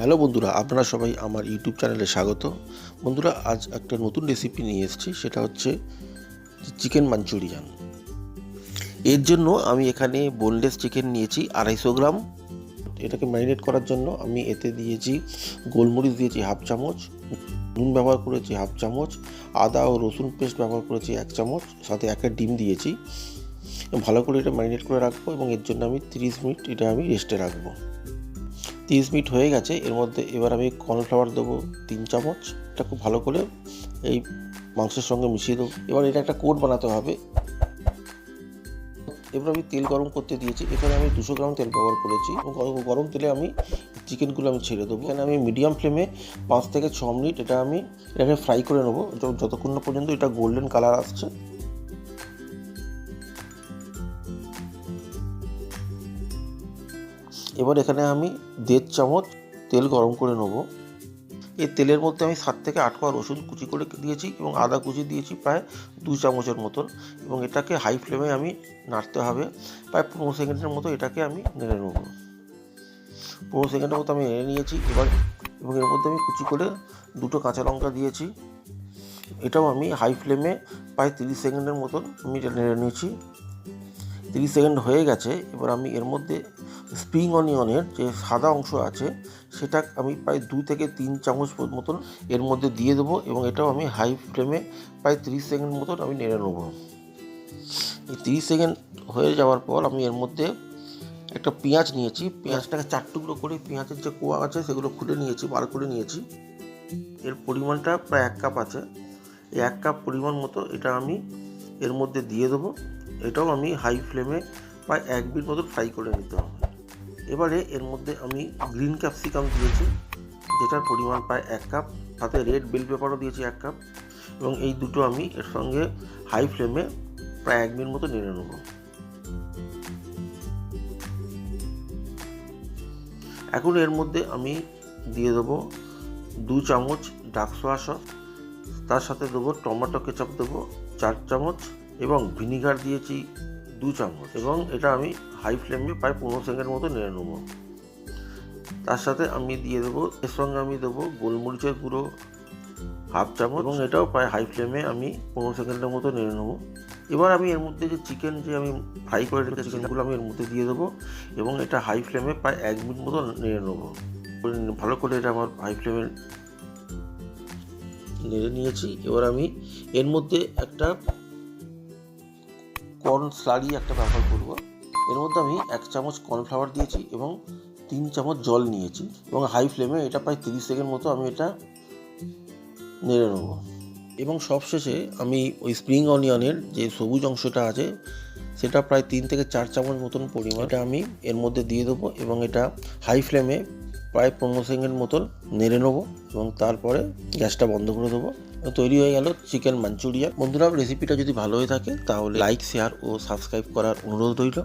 Hello বন্ধুরা, আপনারা সবাই আমার ইউটিউব চ্যানেলে স্বাগত। বন্ধুরা, আজ একটা নতুন রেসিপি নিয়ে এসেছি, সেটা হচ্ছে চিকেন মাঞ্চুরিয়ান। এর জন্য আমি এখানে বোনলেস চিকেন নিয়েছি 250 গ্রাম। এটাকে ম্যারিনেট করার জন্য আমি এতে দিয়েছি গোলমরিচ দিয়েছি হাফ চামচ, নুন ব্যবহার করেছি হাফ চামচ, আদা ও রসুন পেস্ট ব্যবহার করেছি 1 চামচ, সাথে একটা ডিম দিয়েছি। ভালো করে এটা ম্যারিনেট করে রাখবো এবং এর জন্য আমি 30 মিনিট এটা আমি রেস্টে রাখবো। 30 মিনিট হয়ে গেছে। এর মধ্যে এবার আমি কর্নফ্লাওয়ার দেবো 3 চামচ। এটা খুব ভালো করে এই মাংসের সঙ্গে মিশিয়ে দেবো। এবার এটা একটা কোট বানাতে হবে। এবার আমি তেল গরম করতে দিয়েছি। এখানে আমি 200 গ্রাম তেল ব্যবহার করেছি এবং গরম তেলে আমি চিকেনগুলো আমি ছেড়ে দেবো। এখানে আমি মিডিয়াম ফ্লেমে 5 থেকে 6 মিনিট এটাকে ফ্রাই করে নেবো, যতক্ষণ না পর্যন্ত এটা গোল্ডেন কালার আসছে। এবার এখানে আমি 1.5 চামচ তেল গরম করে নেব। এই তেলের মধ্যে আমি 7 থেকে 8 কোয়া রসুন কুচি করে দিয়েছি এবং আদা কুচি দিয়েছি প্রায় 2 চামচের মতন, এবং এটাকে হাই ফ্লেমে আমি নাড়তে হবে। প্রায় 15 সেকেন্ডের মতো এটাকে আমি নেড়ে নেব। 15 সেকেন্ডের মতো আমি নেড়ে নিয়েছি। এবং এর মধ্যে আমি কুচি করে 2টো কাঁচা লঙ্কা দিয়েছি। এটাও আমি হাই ফ্লেমে প্রায় 30 সেকেন্ডের মতন আমি এটা নেড়ে নিয়েছি। 30 সেকেন্ড হয়ে গেছে। এবার আমি এর মধ্যে স্প্রিং অনিয়নের যে সাদা অংশ আছে সেটা আমি প্রায় 2 থেকে 3 চামচ মতন এর মধ্যে দিয়ে দেবো, এবং এটাও আমি হাই ফ্লেমে প্রায় 30 সেকেন্ড মতন আমি নেড়ে নেব। এই 30 সেকেন্ড হয়ে যাওয়ার পর আমি এর মধ্যে একটা পেঁয়াজ নিয়েছি। পেঁয়াজটাকে 4 টুকরো করে পেঁয়াজের যে কোয়া আছে সেগুলো খুলে নিয়েছি, বার করে নিয়েছি। এর পরিমাণটা প্রায় 1 কাপ আছে। এই 1 কাপ পরিমাণ মতো এটা আমি এর মধ্যে দিয়ে দেবো। এটাও আমি হাই ফ্লেমে প্রায় 1 মিনিট মতো ফ্রাই করে নিতে হবে। এবারে এর মধ্যে আমি গ্রিন ক্যাপসিকাম দিয়েছি, যেটার পরিমাণ প্রায় 1 কাপ, সাথে রেড বেল পেপারও দিয়েছি 1 কাপ, এবং এই দুটো আমি এর সঙ্গে হাই ফ্লেমে প্রায় 1 মিনিট মতো নেড়ে নেব। এখন এর মধ্যে আমি দিয়ে দেবো 2 চামচ ডার্ক সোয়া সস, তার সাথে দেবো টমেটো কেচাপ দেবো 4 চামচ, এবং ভিনিগার দিয়েছি 2 চামচ, এবং এটা আমি হাই ফ্লেমে প্রায় 15 সেকেন্ডের মতো নেড়ে নেবো। তার সাথে আমি দিয়ে দেবো, এর সঙ্গে আমি দেবো গোলমরিচের গুঁড়ো হাফ চামচ, এবং এটাও প্রায় হাই ফ্লেমে আমি 15 সেকেন্ডের মতো নেড়ে নেবো। এবার আমি এর মধ্যে যে চিকেন যে আমি ফ্রাই করে রেখেছি চিকেনগুলো আমি এর মধ্যে দিয়ে দেবো, এবং এটা হাই ফ্লেমে প্রায় 1 মিনিট মতো নেড়ে নেবো। ভালো করে এটা আমার হাই ফ্লেমে নেড়ে নিয়েছি। এবার আমি এর মধ্যে একটা কর্ন স্লারি একটা ব্যবহার করব। এর মধ্যে আমি 1 চামচ কর্নফ্লাওয়ার দিয়েছি এবং 3 চামচ জল নিয়েছি, এবং হাই ফ্লেমে এটা প্রায় 30 সেকেন্ড মতো আমি এটা নেড়ে নেব। এবং সবশেষে আমি ওই স্প্রিং অনিয়নের যে সবুজ অংশটা আছে সেটা প্রায় 3 থেকে 4 চামচ মতন পরিমাণ এটা আমি এর মধ্যে দিয়ে দেবো, এবং এটা হাই ফ্লেমে প্রায় 15 সেকেন্ড মতন নেড়ে নেবো, এবং তারপরে গ্যাসটা বন্ধ করে দেবো। তৈরি হয়ে গেল চিকেন মাঞ্চুরিয়ান। বন্ধুরা, রেসিপিটা যদি ভালো হয়ে থাকে তাহলে লাইক, শেয়ার ও সাবস্ক্রাইব করার অনুরোধ রইল।